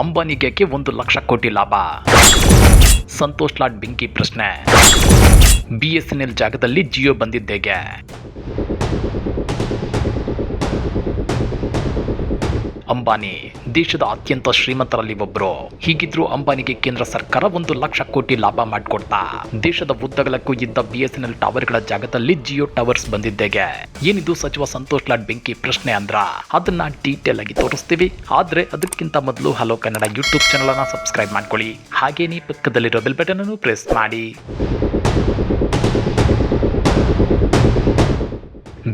ಅಂಬಾನಿಗೆ 1,00,000 ಕೋಟಿ ಲಾಭ. ಸಂತೋಷ್ ಲಾಡ್ ಬೆಂಕಿ ಪ್ರಶ್ನೆ. BSNL ಜಾಗದಲ್ಲಿ ಜಿಯೋ ಬಂದಿದ್ದೇಗೆ? ಅಂಬಾನಿ ದೇಶದ ಅತ್ಯಂತ ಶ್ರೀಮಂತರಲ್ಲಿ ಒಬ್ಬರು. ಹೀಗಿದ್ರು ಅಂಬಾನಿಗೆ ಕೇಂದ್ರ ಸರ್ಕಾರ 1,00,000 ಕೋಟಿ ಲಾಭ ಮಾಡಿಕೊಡ್ತಾ ದೇಶದ ಉದ್ದಗಲಕ್ಕೂ ಇದ್ದ BSNL ಟವರ್ಗಳ ಜಾಗದಲ್ಲಿ ಜಿಯೋ ಟವರ್ಸ್ ಬಂದಿದ್ದೇಗೆ? ಏನಿದು ಸಚಿವ ಸಂತೋಷ್ ಲಾಡ್ ಬೆಂಕಿ ಪ್ರಶ್ನೆ ಅಂದ್ರ ಅದನ್ನ ಡೀಟೇಲ್ ಆಗಿ ತೋರಿಸ್ತೀವಿ. ಆದ್ರೆ ಅದಕ್ಕಿಂತ ಮೊದಲು ಹಲೋ ಕನ್ನಡ ಯೂಟ್ಯೂಬ್ ಚಾನಲ್ ಅನ್ನ ಸಬ್ಸ್ಕ್ರೈಬ್ ಮಾಡ್ಕೊಳ್ಳಿ. ಹಾಗೇನೇ ಪಕ್ಕದಲ್ಲಿರೋ ಬೆಲ್ ಬಟನ್ ಅನ್ನು ಪ್ರೆಸ್ ಮಾಡಿ.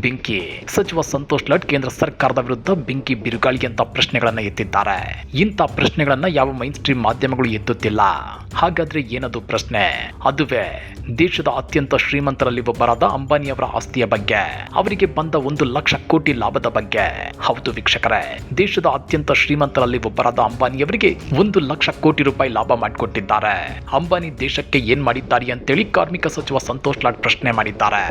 ಬೆಂಕಿ ಸಚಿವ ಸಂತೋಷ್ ಲಾಡ್ ಕೇಂದ್ರ ಸರ್ಕಾರದ ವಿರುದ್ಧ ಬೆಂಕಿ ಬಿರುಗಾಳಿ ಅಂತ ಪ್ರಶ್ನೆಗಳನ್ನ ಎತ್ತಿದ್ದಾರೆ. ಇಂಥ ಪ್ರಶ್ನೆಗಳನ್ನ ಯಾವ ಮೈನ್ ಸ್ಟ್ರೀಮ್ ಮಾಧ್ಯಮಗಳು ಎತ್ತುತ್ತಿಲ್ಲ. ಹಾಗಾದ್ರೆ ಏನದು ಪ್ರಶ್ನೆ? ಅದುವೇ ದೇಶದ ಅತ್ಯಂತ ಶ್ರೀಮಂತರಲ್ಲಿ ಒಬ್ಬರಾದ ಅಂಬಾನಿಯವರ ಆಸ್ತಿಯ ಬಗ್ಗೆ, ಅವರಿಗೆ ಬಂದ 1,00,000 ಕೋಟಿ ಲಾಭದ ಬಗ್ಗೆ. ಹೌದು ವೀಕ್ಷಕರೇ, ದೇಶದ ಅತ್ಯಂತ ಶ್ರೀಮಂತರಲ್ಲಿ ಒಬ್ಬರಾದ ಅಂಬಾನಿಯವರಿಗೆ 1,00,000 ಕೋಟಿ ರೂಪಾಯಿ ಲಾಭ ಮಾಡಿಕೊಟ್ಟಿದ್ದಾರೆ. ಅಂಬಾನಿ ದೇಶಕ್ಕೆ ಏನ್ ಮಾಡಿದ್ದಾರೆ ಅಂತೇಳಿ ಕಾರ್ಮಿಕ ಸಚಿವ ಸಂತೋಷ್ ಲಾಡ್ ಪ್ರಶ್ನೆ ಮಾಡಿದ್ದಾರೆ.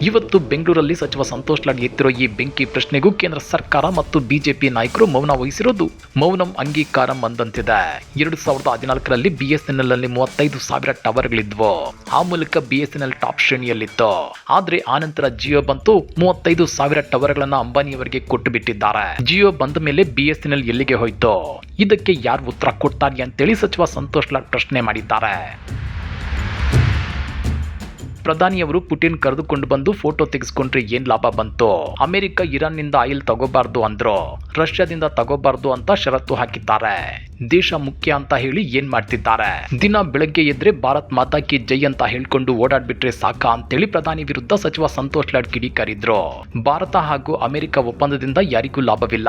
ಇವತ್ತು ಬೆಂಗಳೂರಲ್ಲಿ ಸಚಿವ ಸಂತೋಷ್ ಲಾಡ್ ಎತ್ತಿರೋ ಈ ಬೆಂಕಿ ಪ್ರಶ್ನೆಗೂ ಕೇಂದ್ರ ಸರ್ಕಾರ ಮತ್ತು ಬಿಜೆಪಿ ನಾಯಕರು ಮೌನ ವಹಿಸಿರೋದು ಮೌನಂ ಅಂಗೀಕಾರಂ ಅಂದಂತಿದೆ. 2014ರಲ್ಲಿ BSNL ಅಲ್ಲಿ 35,000 ಟವರ್ಗಳಿದ್ವು. ಆ ಮೂಲಕ BSNL ಟಾಪ್ ಶ್ರೇಣಿಯಲ್ಲಿತ್ತು. ಆದ್ರೆ ಆನಂತರ ಜಿಯೋ ಬಂತು. 35,000 ಟವರ್ಗಳನ್ನ ಅಂಬಾನಿಯವರಿಗೆ ಕೊಟ್ಟು ಬಿಟ್ಟಿದ್ದಾರೆ. ಜಿಯೋ ಬಂದ ಮೇಲೆ BSNL ಎಲ್ಲಿಗೆ ಹೋಯ್ತು? ಇದಕ್ಕೆ ಯಾರು ಉತ್ತರ ಕೊಡ್ತಾರೆ ಅಂತೇಳಿ ಸಚಿವ ಸಂತೋಷ್ ಲಾಡ್ ಪ್ರಶ್ನೆ ಮಾಡಿದ್ದಾರೆ. ಪ್ರಧಾನಿಯವರು ಪುಟಿನ್ ಕರೆದುಕೊಂಡು ಬಂದು ಫೋಟೋ ತೆಗೆಸ್ಕೊಂಡ್ರೆ ಏನ್ ಲಾಭ ಬಂತು? ಅಮೆರಿಕ ಇರಾನ್ನಿಂದ ಆಯಿಲ್ ತಗೋಬಾರ್ದು ಅಂದ್ರು, ರಷ್ಯಾದಿಂದ ತಗೋಬಾರ್ದು ಅಂತ ಷರತ್ತು ಹಾಕಿದ್ದಾರೆ. ದೇಶ ಮುಖ್ಯ ಅಂತ ಹೇಳಿ ಏನ್ ಮಾಡ್ತಿದ್ದಾರೆ? ದಿನ ಬೆಳಗ್ಗೆ ಎದ್ರೆ ಭಾರತ್ ಮಾತಾ ಕಿ ಜೈ ಅಂತ ಹೇಳ್ಕೊಂಡು ಓಡಾಡ್ಬಿಟ್ರೆ ಸಾಕ ಅಂತೇಳಿ ಪ್ರಧಾನಿ ವಿರುದ್ಧ ಸಚಿವ ಸಂತೋಷ್ ಲಾಡ್ ಕಿಡಿಕಾರಿದ್ರು. ಭಾರತ ಹಾಗೂ ಅಮೆರಿಕ ಒಪ್ಪಂದದಿಂದ ಯಾರಿಗೂ ಲಾಭವಿಲ್ಲ.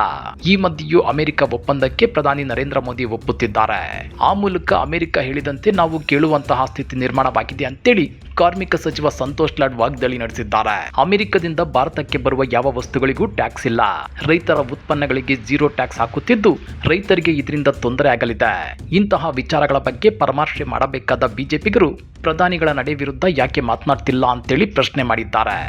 ಈ ಮಧ್ಯೆಯೂ ಅಮೆರಿಕ ಒಪ್ಪಂದಕ್ಕೆ ಪ್ರಧಾನಿ ನರೇಂದ್ರ ಮೋದಿ ಒಪ್ಪುತ್ತಿದ್ದಾರೆ. ಆ ಮೂಲಕ ಅಮೆರಿಕ ಹೇಳಿದಂತೆ ನಾವು ಕೇಳುವಂತಹ ಸ್ಥಿತಿ ನಿರ್ಮಾಣವಾಗಿದೆ ಅಂತೇಳಿ ಕಾರ್ಮಿಕ ಸಚಿವ ಸಂತೋಷ್ ಲಾಡ್ ವಾಗ್ದಾಳಿ ನಡೆಸಿದ್ದಾರೆ. ಅಮೆರಿಕದಿಂದ ಭಾರತಕ್ಕೆ ಬರುವ ಯಾವ ವಸ್ತುಗಳಿಗೂ ಟ್ಯಾಕ್ಸ್ ಇಲ್ಲ. ರೈತರ ಉತ್ಪನ್ನಗಳಿಗೆ 0 ಟ್ಯಾಕ್ಸ್ ಹಾಕುತ್ತಿದ್ದು ರೈತರಿಗೆ ಇದರಿಂದ ತೊಂದರೆ ಆಗಲಿದೆ. ಇಂತಹ ವಿಚಾರಗಳ ಬಗ್ಗೆ ಪರಾಮರ್ಶೆ ಮಾಡಬೇಕಾದ ಬಿಜೆಪಿಗರು ಪ್ರಧಾನಿಗಳ ನಡೆ ವಿರುದ್ಧ ಯಾಕೆ ಮಾತನಾಡ್ತಿಲ್ಲ ಅಂತೇಳಿ ಪ್ರಶ್ನೆ ಮಾಡಿದ್ದಾರೆ.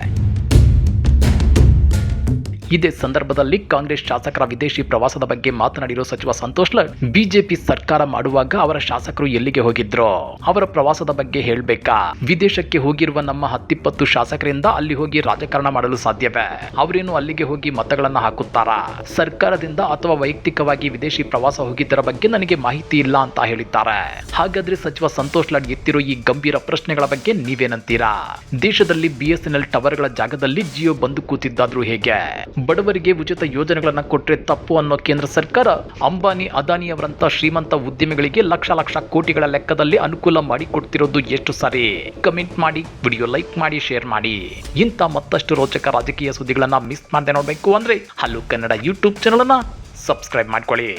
ಇದೇ ಸಂದರ್ಭದಲ್ಲಿ ಕಾಂಗ್ರೆಸ್ ಶಾಸಕರ ವಿದೇಶಿ ಪ್ರವಾಸದ ಬಗ್ಗೆ ಮಾತನಾಡಿರೋ ಸಚಿವ ಸಂತೋಷ್ ಲಾಡ್, ಬಿಜೆಪಿ ಸರ್ಕಾರ ಮಾಡುವಾಗ ಅವರ ಶಾಸಕರು ಎಲ್ಲಿಗೆ ಹೋಗಿದ್ರು? ಅವರ ಪ್ರವಾಸದ ಬಗ್ಗೆ ಹೇಳ್ಬೇಕಾ? ವಿದೇಶಕ್ಕೆ ಹೋಗಿರುವ ನಮ್ಮ 10-20 ಶಾಸಕರಿಂದ ಅಲ್ಲಿ ಹೋಗಿ ರಾಜಕಾರಣ ಮಾಡಲು ಸಾಧ್ಯವೇ? ಅವರೇನು ಅಲ್ಲಿಗೆ ಹೋಗಿ ಮತಗಳನ್ನ ಹಾಕುತ್ತಾರಾ? ಸರ್ಕಾರದಿಂದ ಅಥವಾ ವೈಯಕ್ತಿಕವಾಗಿ ವಿದೇಶಿ ಪ್ರವಾಸ ಹೋಗಿದ್ದರ ಬಗ್ಗೆ ನನಗೆ ಮಾಹಿತಿ ಇಲ್ಲ ಅಂತ ಹೇಳಿದ್ದಾರೆ. ಹಾಗಾದ್ರೆ ಸಚಿವ ಸಂತೋಷ್ ಲಾಡ್ ಎತ್ತಿರೋ ಈ ಗಂಭೀರ ಪ್ರಶ್ನೆಗಳ ಬಗ್ಗೆ ನೀವೇನಂತೀರಾ? ದೇಶದಲ್ಲಿ BSNL ಟವರ್ಗಳ ಜಾಗದಲ್ಲಿ ಜಿಯೋ ಬಂದು ಕೂತಿದ್ದಾದ್ರೂ ಹೇಗೆ? ಬಡವರಿಗೆ ಉಚಿತ ಯೋಜನೆಗಳನ್ನ ಕೊಟ್ರೆ ತಪ್ಪು ಅನ್ನೋ ಕೇಂದ್ರ ಸರ್ಕಾರ ಅಂಬಾನಿ ಅದಾನಿಯವರಂತ ಶ್ರೀಮಂತ ಉದ್ಯಮಿಗಳಿಗೆ ಲಕ್ಷ ಕೋಟಿಗಳ ಲೆಕ್ಕದಲ್ಲಿ ಅನುಕೂಲ ಮಾಡಿ ಕೊಡ್ತಿರೋದು ಎಷ್ಟು ಸರಿ? ಕಮೆಂಟ್ ಮಾಡಿ, ವಿಡಿಯೋ ಲೈಕ್ ಮಾಡಿ, ಶೇರ್ ಮಾಡಿ. ಇಂಥ ಮತ್ತಷ್ಟು ರೋಚಕ ರಾಜಕೀಯ ಸುದ್ದಿಗಳನ್ನ ಮಿಸ್ ಮಾಡದೆ ನೋಡಬೇಕು ಅಂದ್ರೆ ಹಲೋ ಕನ್ನಡ ಯೂಟ್ಯೂಬ್ ಚಾನಲ್ ಅನ್ನ ಸಬ್ಸ್ಕ್ರೈಬ್ ಮಾಡ್ಕೊಳ್ಳಿ.